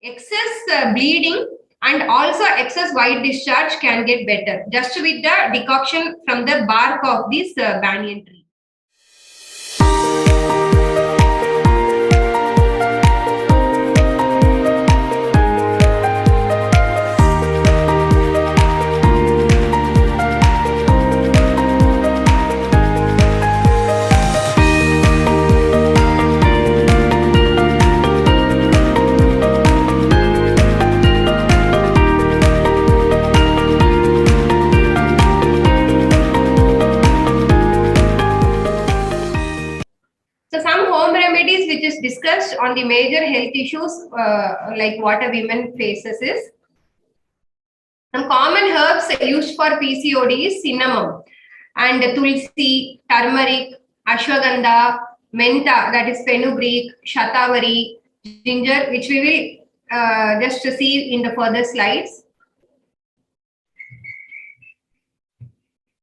excess bleeding and also excess white discharge can get better just with the decoction from the bark of this banyan tree. So some home remedies which is discussed on the major health issues like what a woman faces is some common herbs used for PCOD is cinnamon and tulsi, turmeric, ashwagandha, mentha that is fenugreek, shatavari, ginger, which we will just see in the further slides.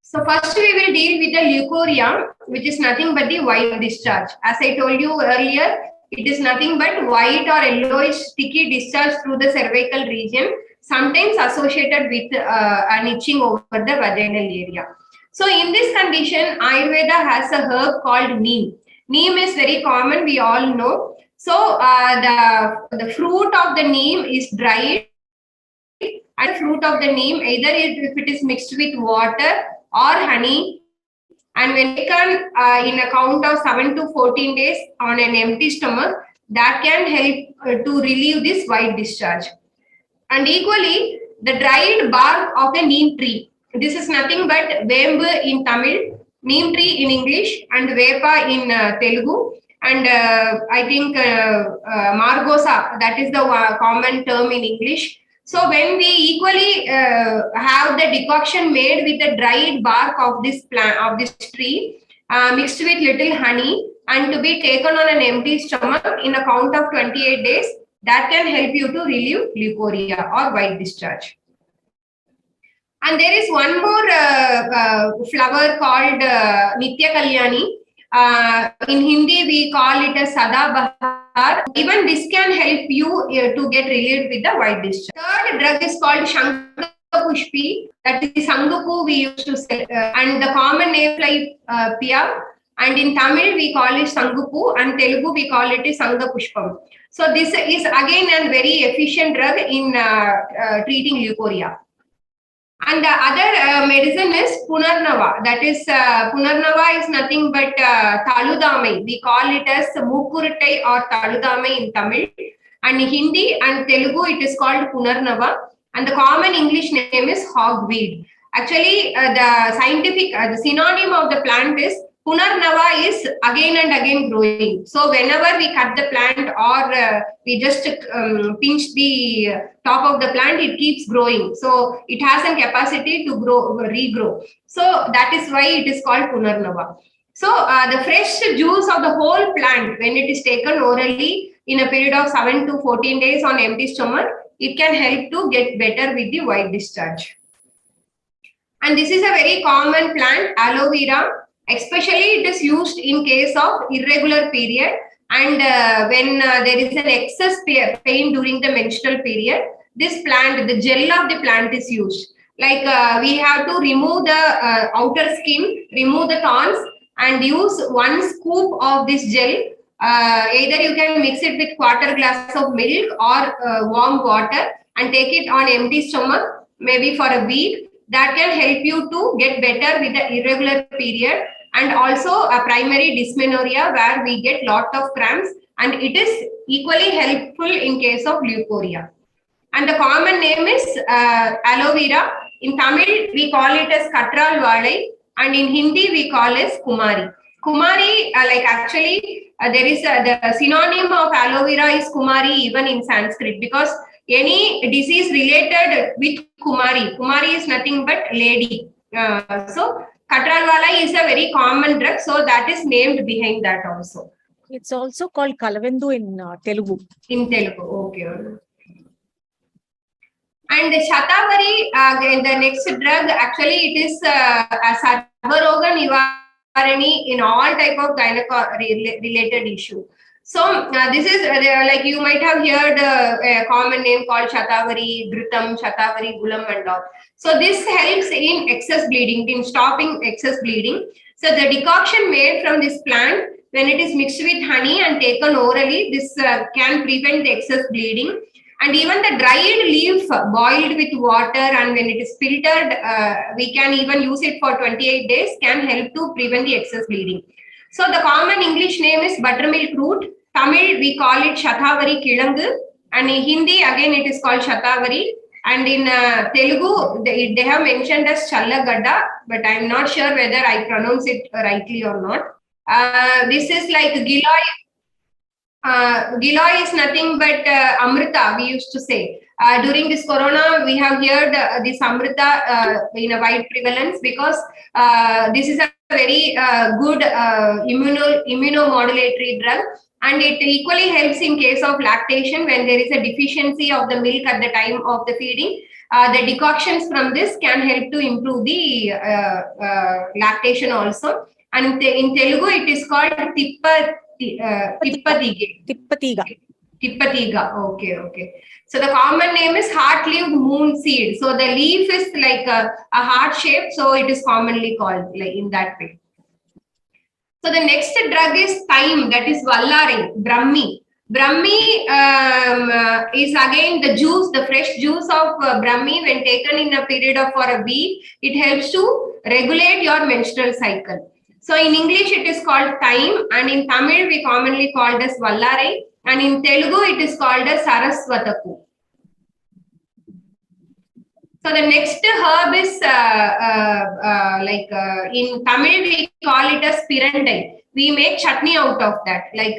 So first we will deal with the leukorrhea, which is nothing but the white discharge. As I told you earlier, it is nothing but white or yellowish sticky discharge through the cervical region, sometimes associated with an itching over the vaginal area. So in this condition, Ayurveda has a herb called neem. Neem is very common, we all know. So the fruit of the neem is dried, and the fruit of the neem, either if it is mixed with water or honey, and when taken in a count of 7 to 14 days on an empty stomach, that can help to relieve this white discharge. And equally, the dried bark of the neem tree. This is nothing but vembu in Tamil, neem tree in English, and vepa in Telugu. And I think margosa, that is the common term in English. So when we equally have the decoction made with the dried bark of this plant, of this tree, mixed with little honey, and to be taken on an empty stomach in a count of 28 days, that can help you to relieve leukorrhea or white discharge. And there is one more flower called Nitya Kalyani. In Hindi, we call it as Sada Bahar. Even this can help you to get relieved with the white discharge. Third drug is called Shankapushpi. That is Sangupu we used to sell. And the common name like Pia. And in Tamil, we call it Sangupu, and Telugu, we call it Sangapushpam. So this is again a very efficient drug in treating leukorrhea. And the other medicine is Punarnava. That is, Punarnava is nothing but Taludamai. We call it as Mukurtai or Taludamai in Tamil. And in Hindi and Telugu, it is called Punarnava. And the common English name is hogweed. Actually, the scientific, the synonym of the plant is Punarnava is again and again growing. So whenever we cut the plant or we just pinch the top of the plant, it keeps growing. So it has a capacity to grow, regrow. So that is why it is called Punarnava. So the fresh juice of the whole plant, when it is taken orally in a period of 7 to 14 days on empty stomach, it can help to get better with the white discharge. And this is a very common plant, aloe vera. Especially it is used in case of irregular period and when there is an excess pain during the menstrual period. This plant, the gel of the plant is used. Like we have to remove the outer skin, remove the thorns and use 1 scoop of this gel. Either you can mix it with quarter glass of milk or warm water and take it on empty stomach maybe for a week. That can help you to get better with the irregular period. And also a primary dysmenorrhea where we get lot of cramps, and it is equally helpful in case of leukorrhea. And the common name is aloe vera. In Tamil, we call it as Katral Valai, and in Hindi, we call it as Kumari. Kumari, like actually, there is the synonym of aloe vera is Kumari even in Sanskrit, because any disease related with Kumari, Kumari is nothing but lady. So Katralwala is a very common drug, so that is named behind that also. It's also called Kalavendu in Telugu. In Telugu, okay. And the Shatavari, the next drug, actually it is a Sarvaroga Nivarani in all type of gynecology related issue. So this is like you might have heard a common name called Shatavari, Dhritam, Shatavari, Gulam and all. So this helps in excess bleeding, in stopping excess bleeding. So the decoction made from this plant, when it is mixed with honey and taken orally, this can prevent the excess bleeding. And even the dried leaf boiled with water and when it is filtered, we can even use it for 28 days, can help to prevent the excess bleeding. So the common English name is buttermilk root. Tamil, we call it Shatavari Kilangu. And in Hindi, again, it is called Shatavari. And in Telugu, they have mentioned as Challagadda, but I'm not sure whether I pronounce it rightly or not. This is like Giloy. Giloy is nothing but Amrita, we used to say. During this corona, we have heard this Amrita in a wide prevalence because this is a very good immunomodulatory drug, and it equally helps in case of lactation when there is a deficiency of the milk at the time of the feeding. The decoctions from this can help to improve the lactation also. And in Telugu, it is called Tippatiga. Tippatiga. Okay. So the common name is heart-leaved moon seed. So the leaf is like a heart shape. So it is commonly called like in that way. So the next drug is thyme, that is Vallari, Brahmi. Brahmi is again the juice, the fresh juice of Brahmi when taken in a period of for a week. It helps to regulate your menstrual cycle. So in English, it is called thyme, and in Tamil, we commonly call it as Vallari, and in Telugu, it is called as Saraswataku. So the next herb is in Tamil, we call it as Pirandai. We make chutney out of that. Like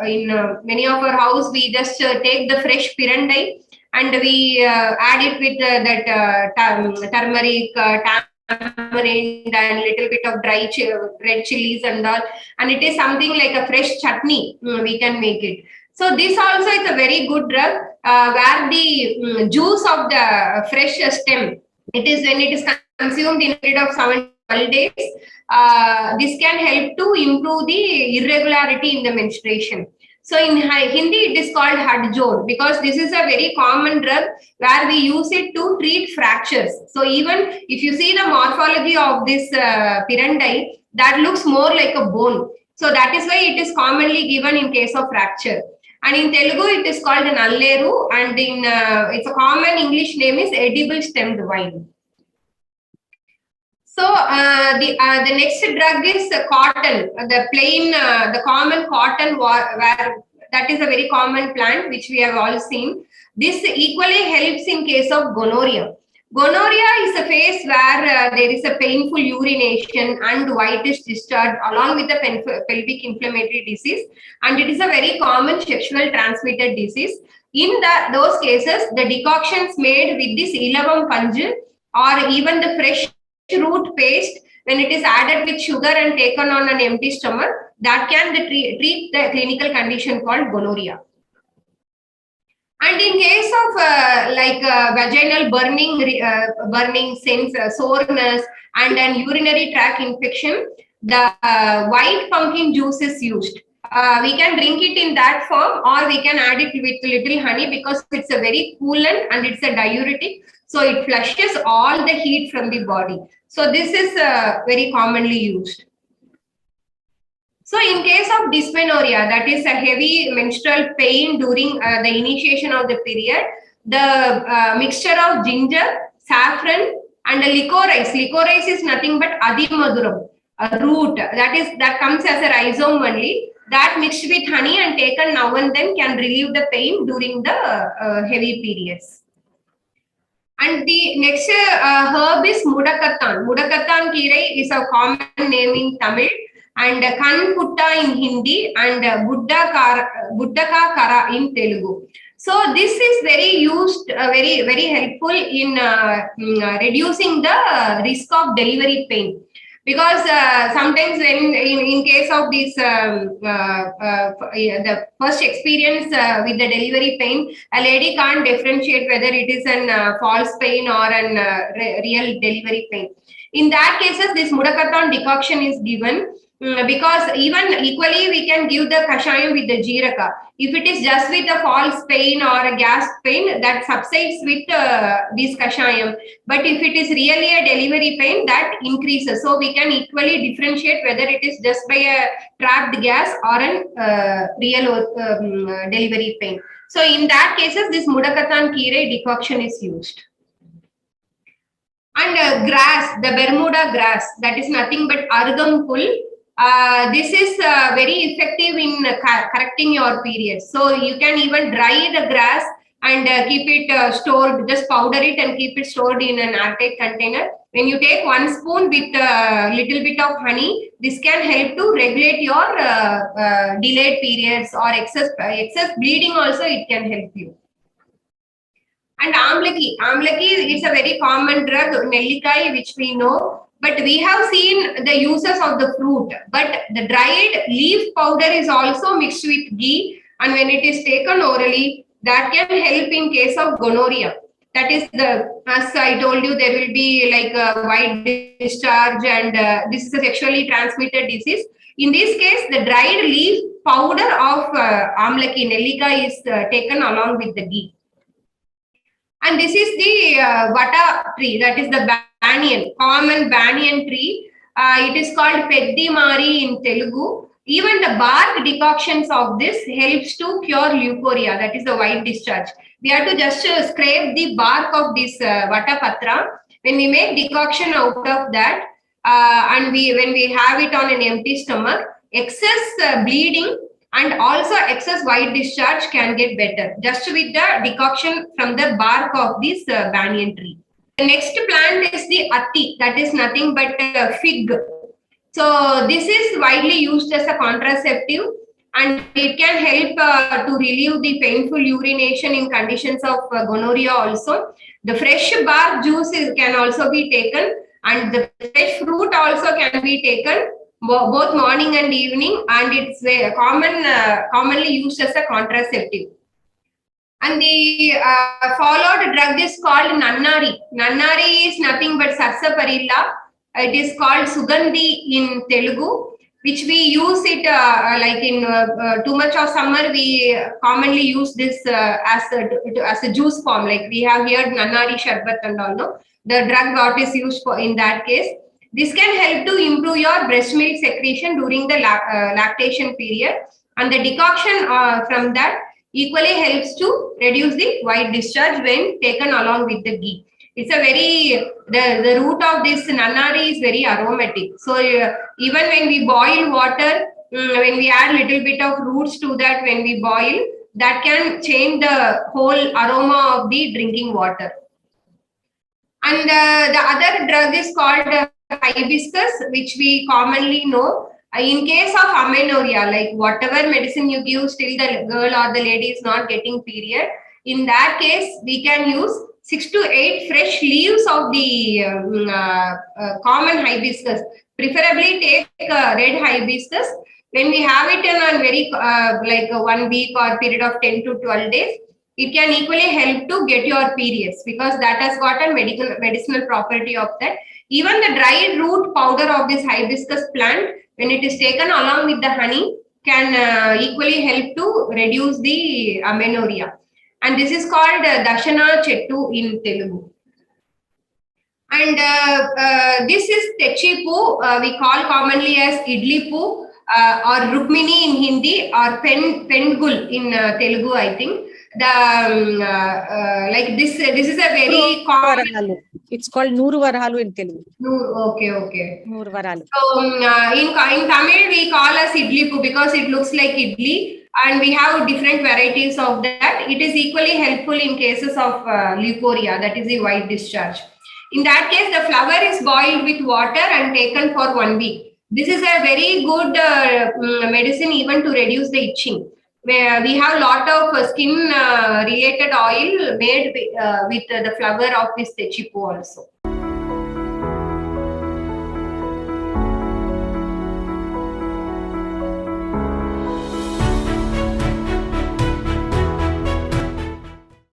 in many of our house, we just take the fresh Pirandai and we add it with that turmeric, tamarind and little bit of dry red chilies and all, and it is something like a fresh chutney. We can make it. So this also is a very good drug where the juice of the fresh stem, it is when it is consumed in a period of 7 to 12 days, this can help to improve the irregularity in the menstruation. So in Hindi, it is called hadjod because this is a very common drug where we use it to treat fractures. So even if you see the morphology of this pirandai, that looks more like a bone. So that is why it is commonly given in case of fracture. And in Telugu, it is called an alleru, and in it's a common English name is edible stemmed vine. So the next drug is cotton, the plain, the common cotton, where that is a very common plant which we have all seen. This equally helps in case of gonorrhea. Gonorrhea is a phase where there is a painful urination and whitish discharge along with the pelvic inflammatory disease, and it is a very common sexual transmitted disease. In those cases, the decoctions made with this ilavam panju or even the fresh root paste, when it is added with sugar and taken on an empty stomach, that can treat the clinical condition called gonorrhea. And in case of vaginal burning sense, soreness and an urinary tract infection, the white pumpkin juice is used. We can drink it in that form, or we can add it with little honey because it's a very coolant and it's a diuretic. So it flushes all the heat from the body. So this is very commonly used. So in case of dysmenorrhea, that is a heavy menstrual pain during the initiation of the period, the mixture of ginger, saffron and licorice. Licorice is nothing but adimaduram, a root that comes as a rhizome only. That mixed with honey and taken now and then can relieve the pain during the heavy periods. And the next herb is mudakattan. Mudakattan kirai is a common name in Tamil, and Kanputta in Hindi, and Buddaka Kara in Telugu. So this is very used, very helpful in reducing the risk of delivery pain. Because sometimes when in case of this the first experience with the delivery pain, a lady can't differentiate whether it is an false pain or an real delivery pain. In that cases, this mudakattan decoction is given, Because even equally we can give the kashayam with the jeeraka. If it is just with a false pain or a gas pain, that subsides with this kashayam. But if it is really a delivery pain, that increases. So we can equally differentiate whether it is just by a trapped gas or a real delivery pain. So in that cases, this Mudakatan Kire decoction is used. And grass, the Bermuda grass, that is nothing but argampul. This is very effective in correcting your periods. So you can even dry the grass and keep it stored, just powder it and keep it stored in an airtight container. When you take 1 spoon with a little bit of honey, this can help to regulate your delayed periods or excess bleeding also, it can help you. And amlaki is a very common drug, nellikai, which we know, but we have seen the uses of the fruit. But the dried leaf powder is also mixed with ghee, and when it is taken orally, that can help in case of gonorrhea. That is as I told you, there will be like a white discharge, and this is a sexually transmitted disease. In this case, the dried leaf powder of amlaki, nellika, is taken along with the ghee. And this is the vata tree, that is the banyan, common banyan tree. It is called Peddi Mari in Telugu. Even the bark decoctions of this helps to cure leukorrhea, that is the white discharge. We have to just scrape the bark of this vata patra. When we make decoction out of that, and when we have it on an empty stomach, excess bleeding and also excess white discharge can get better just with the decoction from the bark of this banyan tree. The next plant is the atti, that is nothing but fig. So this is widely used as a contraceptive, and it can help to relieve the painful urination in conditions of gonorrhea also. The fresh bark juice can also be taken, and the fresh fruit also can be taken both morning and evening, and it's commonly used as a contraceptive. And the followed drug is called Nannari. Nannari is nothing but Sarsaparilla. It is called Sugandhi in Telugu, which we use it like in too much of summer. We commonly use this as a juice form. Like we have here Nannari Sharbat and all. No? The drug what is used for in that case. This can help to improve your breast milk secretion during the lactation period, and the decoction from that equally helps to reduce the white discharge when taken along with the ghee. It's a very, the root of this nannari is very aromatic. So even when we boil water, when we add little bit of roots to that, when we boil, that can change the whole aroma of the drinking water. And the other drug is called hibiscus, which we commonly know. In case of amenorrhea, like whatever medicine you give, still the girl or the lady is not getting period. In that case, we can use 6 to 8 fresh leaves of the common hibiscus. Preferably take red hibiscus. When we have it in a very like 1 week or period of 10 to 12 days, it can equally help to get your periods, because that has got a medicinal property of that. Even the dried root powder of this hibiscus plant, when it is taken along with the honey, can equally help to reduce the amenorrhea. And this is called Dashana Chettu in Telugu. And this is Techipu, we call commonly as Idlipu, or Rukmini in Hindi, or Pendgul in Telugu, I think. Like this is a very common. It's called Nooru Varahalu in Telugu. Okay. Nooru Varahalu. So in Tamil we call as idlipu because it looks like idli, and we have different varieties of that. It is equally helpful in cases of leukorrhea, that is the white discharge. In that case, the flower is boiled with water and taken for 1 week. This is a very good medicine even to reduce the itching. Where we have a lot of skin related oil made with the flower of this techipu also.